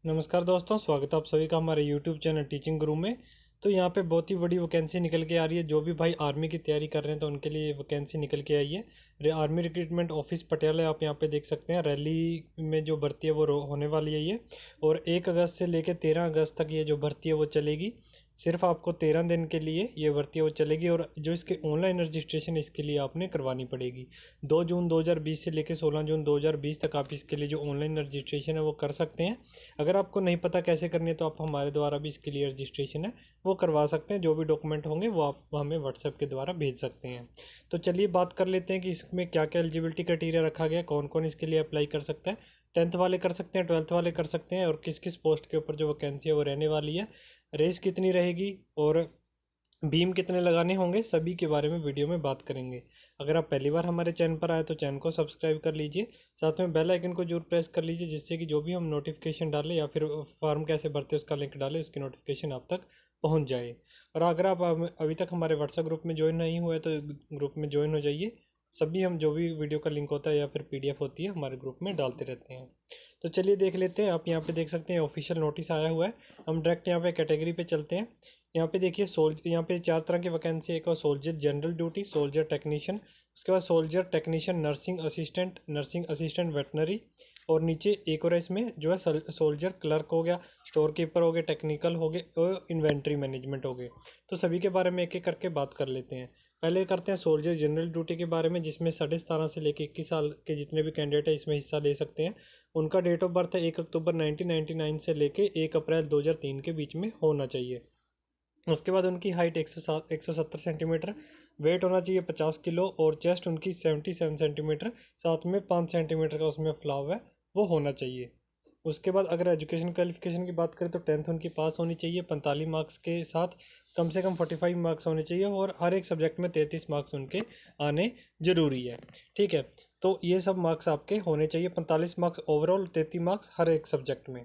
नमस्कार दोस्तों, स्वागत है आप सभी का हमारे YouTube चैनल टीचिंग गुरु में। तो यहाँ पे बहुत ही बड़ी वैकेंसी निकल के आ रही है। जो भी भाई आर्मी की तैयारी कर रहे हैं तो उनके लिए वैकेंसी निकल के आई है। आर्मी रिक्रूटमेंट ऑफिस पटियाला आप यहाँ पे देख सकते हैं। रैली में जो भर्ती है वो होने वाली है ये। और 1 अगस्त से लेकर 13 अगस्त तक ये जो भर्ती है वो चलेगी। सिर्फ आपको 13 दिन के लिए ये भर्ती है वो चलेगी। और जो इसके ऑनलाइन रजिस्ट्रेशन इसके लिए आपने करवानी पड़ेगी। 2 जून 2020 से लेकर 16 जून 2020 तक आप इसके लिए जो ऑनलाइन रजिस्ट्रेशन है वो कर सकते हैं। अगर आपको नहीं पता कैसे करनी है तो आप हमारे द्वारा भी इसके लिए रजिस्ट्रेशन है वो करवा सकते हैं। जो भी डॉक्यूमेंट होंगे वो आप हमें व्हाट्सएप के द्वारा भेज सकते हैं। तो चलिए बात कर लेते हैं कि इसमें क्या क्या एलिजिबिलिटी क्राइटेरिया रखा गया है, कौन कौन इसके लिए अप्लाई कर सकता है। 10th वाले कर सकते हैं, 12th वाले कर सकते हैं, और किस किस पोस्ट के ऊपर जो वैकेंसी है वो रहने वाली है, रेस कितनी रहेगी और बीम कितने लगाने होंगे, सभी के बारे में वीडियो में बात करेंगे। अगर आप पहली बार हमारे चैनल पर आए तो चैनल को सब्सक्राइब कर लीजिए, साथ में बेल आइकन को जरूर प्रेस कर लीजिए, जिससे कि जो भी हम नोटिफिकेशन डालें या फिर फॉर्म कैसे भरते हैं उसका लिंक डालें उसकी नोटिफिकेशन आप तक पहुंच जाए। और अगर आप अभी तक हमारे व्हाट्सएप ग्रुप में ज्वाइन नहीं हुए तो ग्रुप में ज्वाइन हो जाइए। सभी हम जो भी वीडियो का लिंक होता है या फिर PDF होती है हमारे ग्रुप में डालते रहते हैं। तो चलिए देख लेते हैं। आप यहाँ पे देख सकते हैं ऑफिशियल नोटिस आया हुआ है। हम डायरेक्ट यहाँ पे कैटेगरी पे चलते हैं। यहाँ पे देखिए यहाँ पे 4 तरह की वैकेंसी है। एक और soldier general duty, soldier technician, उसके बाद soldier technician nursing assistant veterinary, और नीचे एक और इसमें जो है सोल्जर क्लर्क हो गया, स्टोर कीपर हो गए, टेक्निकल हो गए और इन्वेंट्री मैनेजमेंट हो गए। तो सभी के बारे में एक एक करके बात कर लेते हैं। पहले करते हैं सोल्जर जनरल ड्यूटी के बारे में, जिसमें 17.5 से लेकर 21 साल के जितने भी कैंडिडेट है इसमें हिस्सा ले सकते हैं। उनका डेट ऑफ बर्थ है 1 अक्टूबर 1999 से लेके 1 अप्रैल 2003 के बीच में होना चाहिए। उसके बाद उनकी हाइट 170 सेंटीमीटर, वेट होना चाहिए 50 किलो, और चेस्ट उनकी 77 सेंटीमीटर, साथ में 5 सेंटीमीटर का उसमें फ्लाव है वो होना चाहिए। उसके बाद अगर एजुकेशन क्वालिफिकेशन की बात करें तो 10th उनकी पास होनी चाहिए 45 मार्क्स के साथ, कम से कम 45 मार्क्स होने चाहिए, और हर एक सब्जेक्ट में 33 मार्क्स उनके आने जरूरी है। ठीक है, तो ये सब मार्क्स आपके होने चाहिए, 45 मार्क्स ओवरऑल, 33 मार्क्स हर एक सब्जेक्ट में।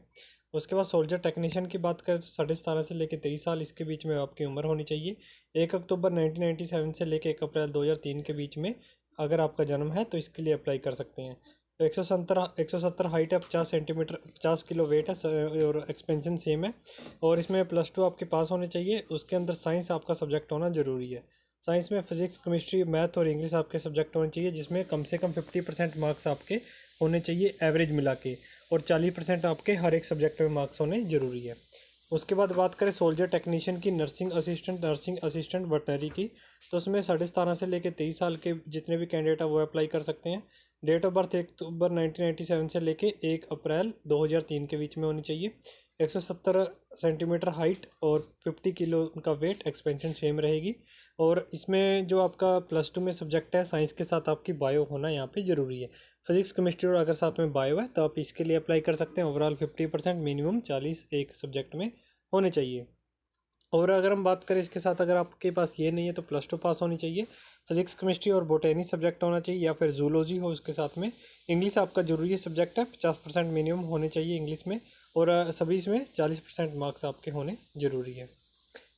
उसके बाद सोल्जर टेक्नीशियन की बात करें तो 17.5 से लेकर 23 साल इसके बीच में आपकी उम्र होनी चाहिए। 1 अक्टूबर 1997 से लेकर 1 अप्रैल 2003 के बीच में अगर आपका जन्म है तो इसके लिए अप्लाई कर सकते हैं। तो 170 हाइट है, 50 सेंटीमीटर, 50 किलो वेट है, और एक्सपेंशन सेम है। और इसमें +2 आपके पास होने चाहिए। उसके अंदर साइंस आपका सब्जेक्ट होना जरूरी है। साइंस में फिजिक्स, केमिस्ट्री, मैथ और इंग्लिश आपके सब्जेक्ट होने चाहिए, जिसमें कम से कम 50% मार्क्स आपके होने चाहिए एवरेज मिला के, और 40% आपके हर एक सब्जेक्ट में मार्क्स होने जरूरी है। उसके बाद बात करें सोल्जर टेक्नीशियन की, नर्सिंग असिस्टेंट वेटनरी की, तो उसमें 17.5 से लेकर 23 साल के जितने भी कैंडिडेट है वो अप्लाई कर सकते हैं। डेट ऑफ बर्थ 1 अक्टूबर 1997 से लेके 1 अप्रैल 2003 के बीच में होनी चाहिए। 170 सेंटीमीटर हाइट और 50 किलो का वेट, एक्सपेंशन सेम रहेगी। और इसमें जो आपका +2 में सब्जेक्ट है साइंस के साथ आपकी बायो होना यहाँ पे ज़रूरी है। फिजिक्स केमिस्ट्री और अगर साथ में बायो है तो आप इसके लिए अप्लाई कर सकते हैं। ओवरऑल 50%, मिनिमम 40 एक सब्जेक्ट में होने चाहिए। और अगर हम बात करें इसके साथ, अगर आपके पास ये नहीं है तो +2 पास होनी चाहिए। फिजिक्स केमिस्ट्री और बोटेनी सब्जेक्ट होना चाहिए, या फिर जूलॉजी हो उसके साथ में। इंग्लिश आपका जरूरी सब्जेक्ट है, 50% मिनिमम होने चाहिए इंग्लिश में, और सभी इसमें 40% मार्क्स आपके होने जरूरी है।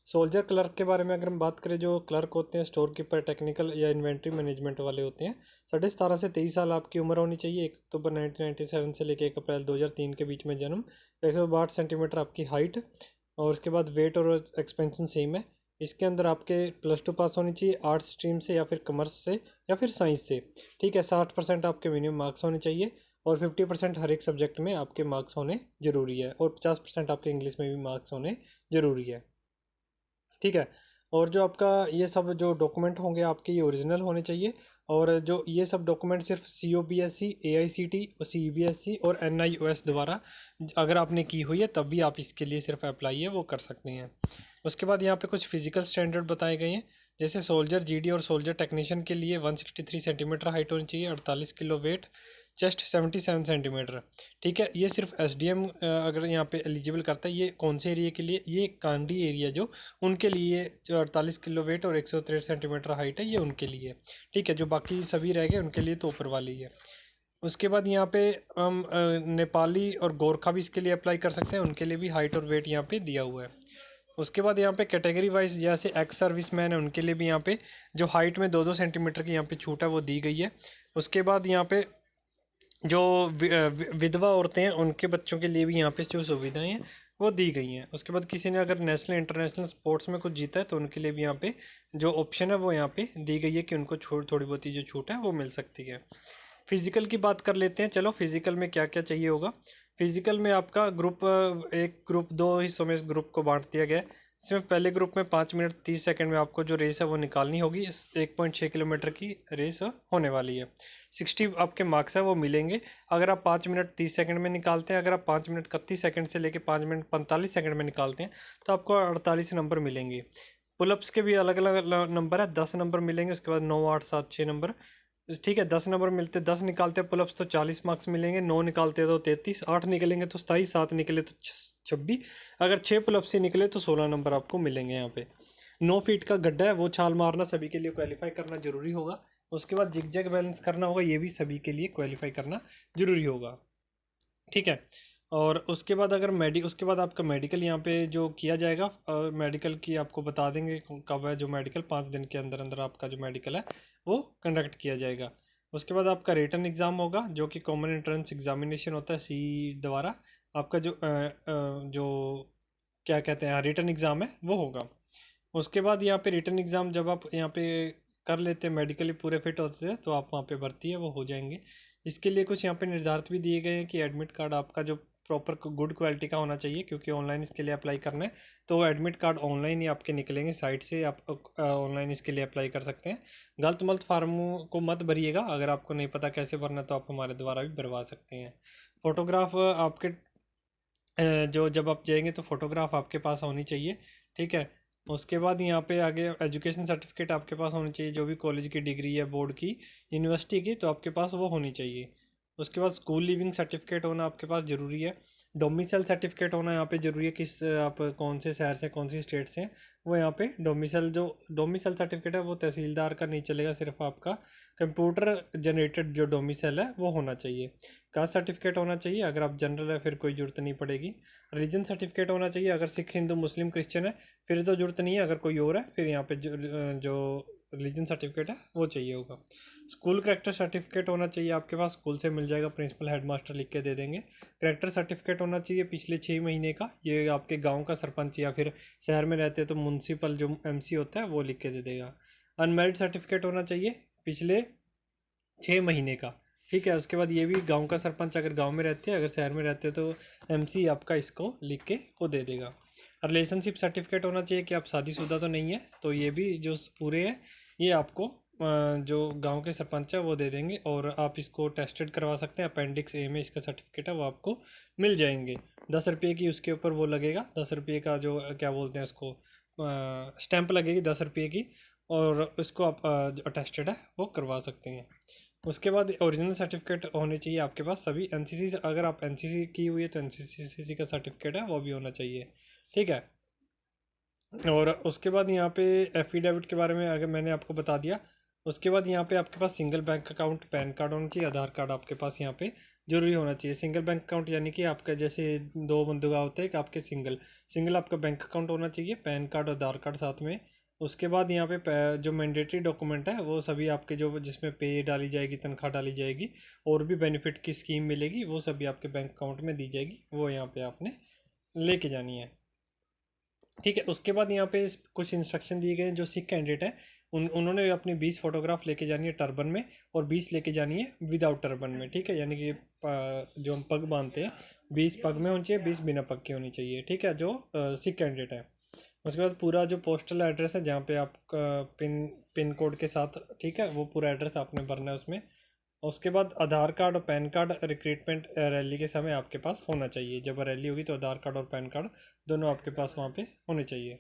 सोल्जर क्लर्क के बारे में अगर हम बात करें, जो क्लर्क होते हैं स्टोर कीपर, टेक्निकल या इन्वेंट्री मैनेजमेंट वाले होते हैं, 17.5 से 23 साल आपकी उम्र होनी चाहिए। 1 अक्टूबर 1997 से लेकर 1 अप्रैल 2003 के बीच में जन्म, 162 सेंटीमीटर आपकी हाइट, और उसके बाद वेट और एक्सपेंशन सेम है। इसके अंदर आपके +2 पास होनी चाहिए आर्ट्स स्ट्रीम से, या फिर कॉमर्स से, या फिर साइंस से। ठीक है, 60% आपके मिनिमम मार्क्स होने चाहिए, और 50% हर एक सब्जेक्ट में आपके मार्क्स होने जरूरी है, और 50% आपके इंग्लिश में भी मार्क्स होने जरूरी है। ठीक है, और जो आपका ये सब जो डॉक्यूमेंट होंगे आपके ये ओरिजिनल होने चाहिए। और जो ये सब डॉक्यूमेंट सिर्फ COBSE, AICT, CBSE और NIOS द्वारा अगर आपने की हुई है तब भी आप इसके लिए सिर्फ अप्लाई है वो कर सकते हैं। उसके बाद यहाँ पे कुछ फिजिकल स्टैंडर्ड बताए गए हैं, जैसे सोल्जर GD और सोल्जर टेक्नीशियन के लिए 163 सेंटीमीटर हाइट होनी चाहिए, 48 किलो वेट, चेस्ट 77 सेंटीमीटर। ठीक है, ये सिर्फ SDM अगर यहाँ पे एलिजिबल करता है। ये कौन से एरिया के लिए, ये कांडी एरिया जो उनके लिए, जो 48 किलो वेट और 163 सेंटीमीटर हाइट है ये उनके लिए। ठीक है, जो बाकी सभी रह गए उनके लिए तो ऊपर वाली है। उसके बाद यहाँ पे हम नेपाली और गोरखा भी इसके लिए अप्लाई कर सकते हैं, उनके लिए भी हाइट और वेट यहाँ पे दिया हुआ है। उसके बाद यहाँ पे कैटेगरी वाइज, जैसे एक्स सर्विस मैन है उनके लिए भी यहाँ पे जो हाइट में 2-2 सेंटीमीटर की यहाँ पे छूट है वो दी गई है। उसके बाद यहाँ पे जो विधवा औरतें हैं उनके बच्चों के लिए भी यहाँ पे जो सुविधाएं हैं वो दी गई हैं। उसके बाद किसी ने अगर नेशनल इंटरनेशनल स्पोर्ट्स में कुछ जीता है तो उनके लिए भी यहाँ पे जो ऑप्शन है वो यहाँ पे दी गई है कि उनको छूट, थोड़ी बहुत जो छूट है वो मिल सकती है। फिजिकल की बात कर लेते हैं। चलो फिजिकल में क्या क्या चाहिए होगा। फिजिकल में आपका ग्रुप, एक ग्रुप दो हिस्सों में इस ग्रुप को बांट दिया गया है। इसमें पहले ग्रुप में 5 मिनट 30 सेकंड में आपको जो रेस है वो निकालनी होगी। इस 1.6 किलोमीटर की रेस होने वाली है। 60 आपके मार्क्स है वो मिलेंगे अगर आप 5 मिनट 30 सेकंड में निकालते हैं। अगर आप 5 मिनट 31 सेकंड से लेकर 5 मिनट 45 सेकंड में निकालते हैं तो आपको 48 नंबर मिलेंगे। पुलअप्स के भी अलग अलग नंबर है, 10 नंबर मिलेंगे। उसके बाद 9 8 7 6 नंबर, ठीक है। 10 नंबर मिलते, 10 निकालते हैं पुलअप्स तो 40 मार्क्स मिलेंगे। 9 निकालते तो 33, 8 निकलेंगे तो 27, 7 निकले तो 26, अगर 6 पुलअप्स ही निकले तो 16 नंबर आपको मिलेंगे। यहाँ पे 9 फीट का गड्ढा है वो छाल मारना सभी के लिए क्वालिफाई करना जरूरी होगा। उसके बाद जिग जैग बैलेंस करना होगा, ये भी सभी के लिए क्वालिफाई करना जरूरी होगा, ठीक है। और उसके बाद अगर उसके बाद आपका मेडिकल यहाँ पे जो किया जाएगा, मेडिकल की आपको बता देंगे कब है जो मेडिकल, 5 दिन के अंदर अंदर आपका जो मेडिकल है वो कंडक्ट किया जाएगा। उसके बाद आपका रिटन एग्ज़ाम होगा जो कि कॉमन एंट्रेंस एग्जामिनेशन होता है सी द्वारा। आपका जो क्या कहते हैं रिटन एग्ज़ाम है वो होगा। उसके बाद यहाँ पे रिटन एग्ज़ाम जब आप यहाँ पे कर लेते हैं, मेडिकली पूरे फिट होते हैं तो आप वहाँ पे भर्ती है वो हो जाएंगे। इसके लिए कुछ यहाँ पे निर्धारित भी दिए गए हैं कि एडमिट कार्ड आपका जो प्रॉपर गुड क्वालिटी का होना चाहिए, क्योंकि ऑनलाइन इसके लिए अप्लाई करना है। तो वो एडमिट कार्ड ऑनलाइन ही आपके निकलेंगे साइट से, आप ऑनलाइन इसके लिए अप्लाई कर सकते हैं। गलत मलत फार्मों को मत भरिएगा, अगर आपको नहीं पता कैसे भरना तो आप हमारे द्वारा भी भरवा सकते हैं। फोटोग्राफ आपके जो जब आप जाएंगे तो फोटोग्राफ आपके पास होनी चाहिए, ठीक है। उसके बाद यहाँ पे आगे एजुकेशन सर्टिफिकेट आपके पास होनी चाहिए, जो भी कॉलेज की डिग्री है, बोर्ड की, यूनिवर्सिटी की, तो आपके पास वो होनी चाहिए। उसके बाद स्कूल लिविंग सर्टिफिकेट होना आपके पास ज़रूरी है। डोमिसाइल सर्टिफिकेट होना यहाँ पे ज़रूरी है, किस आप कौन से शहर से कौन सी स्टेट से हैं वो यहाँ पे डोमिसाइल, जो डोमिसाइल सर्टिफिकेट है वो तहसीलदार का नहीं चलेगा, सिर्फ आपका कंप्यूटर जनरेटेड जो डोमिसाइल है वो होना चाहिए। कास्ट सर्टिफिकेट होना चाहिए, अगर आप जनरल है फिर कोई ज़रूरत नहीं पड़ेगी। रिलीजन सर्टिफिकेट होना चाहिए, अगर सिख हिंदू मुस्लिम क्रिश्चियन है फिर तो ज़रूरत नहीं है, अगर कोई और है फिर यहाँ पे जो रिलीजन सर्टिफिकेट है वो चाहिए होगा। स्कूल करेक्टर सर्टिफिकेट होना चाहिए आपके पास, स्कूल से मिल जाएगा, प्रिंसिपल हेडमास्टर लिख के दे देंगे। करेक्टर सर्टिफिकेट होना चाहिए पिछले 6 महीने का, ये आपके गांव का सरपंच या फिर शहर में रहते हैं तो म्यूनसिपल जो एमसी होता है वो लिख के दे देगा। अनमेरिड सर्टिफिकेट होना चाहिए पिछले 6 महीने का, ठीक है। उसके बाद ये भी गांव का सरपंच अगर गांव में रहते हैं, अगर शहर में रहते हैं तो एमसी आपका इसको लिख के वो दे देगा। रिलेशनशिप सर्टिफिकेट होना चाहिए कि आप शादीशुदा तो नहीं है, तो ये भी जो पूरे हैं ये आपको जो गांव के सरपंच है वो दे देंगे, और आप इसको टेस्टेड करवा सकते हैं। अपेंडिक्स ए में इसका सर्टिफिकेट है वो आपको मिल जाएंगे। 10 रुपये की उसके ऊपर वो लगेगा, 10 रुपये का जो क्या बोलते हैं उसको, स्टैंप लगेगी 10 रुपये की, और उसको आप जो अटेस्टेड है वो करवा सकते हैं। उसके बाद ओरिजिनल सर्टिफिकेट होने चाहिए आपके पास सभी। एनसीसी से अगर आप एनसीसी की हुई है तो एनसीसी का सर्टिफिकेट है वो भी होना चाहिए, ठीक है। और उसके बाद यहाँ पे एफिडेविट के बारे में अगर मैंने आपको बता दिया। उसके बाद यहाँ पे आपके पास single bank account, pan card होना चाहिए, आधार कार्ड आपके पास यहाँ पे जरूरी होना चाहिए। सिंगल बैंक अकाउंट यानी कि आपका जैसे दो बंदों का होता है कि आपके सिंगल सिंगल आपका बैंक अकाउंट होना चाहिए, पैन कार्ड और आधार कार्ड साथ में। उसके बाद यहाँ पे जो मैंडेटरी डॉक्यूमेंट है वो सभी आपके, जो जिसमें पे डाली जाएगी, तनख्वाह डाली जाएगी, और भी बेनिफिट की स्कीम मिलेगी, वो सभी आपके बैंक अकाउंट में दी जाएगी, वो यहाँ पे आपने लेके जानी है, ठीक है। उसके बाद यहाँ पे कुछ इंस्ट्रक्शन दिए गए हैं। जो सिख कैंडिडेट है उन्होंने अपनी 20 फोटोग्राफ लेके जानी है टर्बन में, और 20 लेके जानी है विदाउट टर्बन में, ठीक है। यानी कि जो हम पग बांधते हैं 20 पग में होनी चाहिए, 20 बिना पग की होनी चाहिए, ठीक है, जो सिख कैंडिडेट है। उसके बाद पूरा जो पोस्टल एड्रेस है जहाँ पे आपका पिन कोड के साथ, ठीक है, वो पूरा एड्रेस आपने भरना है उसमें। उसके बाद आधार कार्ड और पैन कार्ड रिक्रूटमेंट रैली के समय आपके पास होना चाहिए। जब रैली होगी तो आधार कार्ड और पैन कार्ड दोनों आपके पास वहाँ पे होने चाहिए।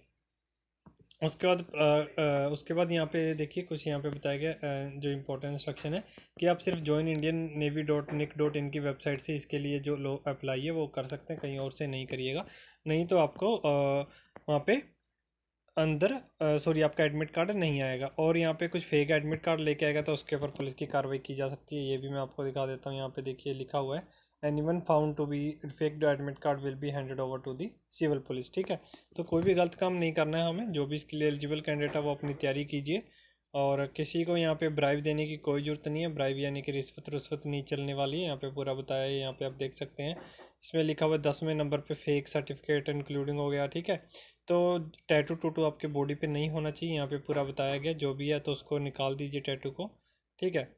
उसके बाद यहाँ पे देखिए कुछ यहाँ पे बताया गया जो इम्पोर्टेंट इंस्ट्रक्शन है कि आप सिर्फ join Indian navy dot nic dot in की वेबसाइट से इसके लिए जो लो अप्लाई है वो कर सकते हैं, कहीं और से नहीं करिएगा, नहीं तो आपको वहाँ पे अंदर सॉरी आपका एडमिट कार्ड नहीं आएगा। और यहाँ पे कुछ फेक एडमिट कार्ड लेके आएगा तो उसके ऊपर पुलिस की कार्रवाई की जा सकती है, ये भी मैं आपको दिखा देता हूँ। यहाँ पे देखिए लिखा हुआ है, anyone found to be fake admit card will be handed over to the civil police, ठीक है। तो कोई भी गलत काम नहीं करना है हमें, जो भी इसके लिए एलिजिबल कैंडिडेट है वो अपनी तैयारी कीजिए, और किसी को यहाँ पे ब्राइब देने की कोई ज़रूरत नहीं है। ब्राइब यानी कि रिश्वत नहीं चलने वाली है। यहाँ पे पूरा बताया है, यहाँ पे आप देख सकते हैं। इसमें लिखा हुआ है 10वें नंबर पे फेक सर्टिफिकेट इंक्लूडिंग हो गया, ठीक है। तो टैटू टूटू आपके बॉडी पे नहीं होना चाहिए, यहाँ पे पूरा बताया गया। जो भी है तो उसको निकाल दीजिए टैटू को, ठीक है।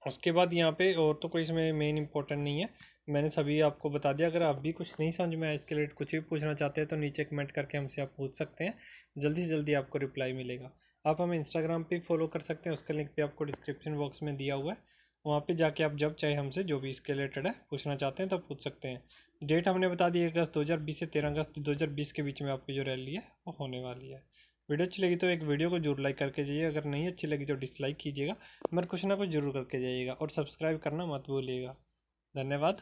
उसके बाद यहाँ पे और तो कोई इसमें मेन इंपॉर्टेंट नहीं है, मैंने सभी आपको बता दिया। अगर आप भी कुछ नहीं समझ में आया, इसके लिए कुछ भी पूछना चाहते हैं तो नीचे कमेंट करके हमसे आप पूछ सकते हैं। जल्दी से जल्दी आपको रिप्लाई मिलेगा। आप हमें इंस्टाग्राम पे फॉलो कर सकते हैं, उसका लिंक भी आपको डिस्क्रिप्शन बॉक्स में दिया हुआ है। वहाँ पे जाके आप जब चाहे हमसे जो भी इसके रिलेटेड है पूछना चाहते हैं तो पूछ सकते हैं। डेट हमने बता दी 1 अगस्त 2020 से 13 अगस्त 2020 के बीच में आपकी जो रैली है वो होने वाली है। वीडियो अच्छी लगी तो एक वीडियो को जरूर लाइक करके जाइए, अगर नहीं अच्छी लगी तो डिसलाइक कीजिएगा, मगर कुछ ना कुछ जरूर करके जाइएगा और सब्सक्राइब करना मत भूलिएगा। धन्यवाद।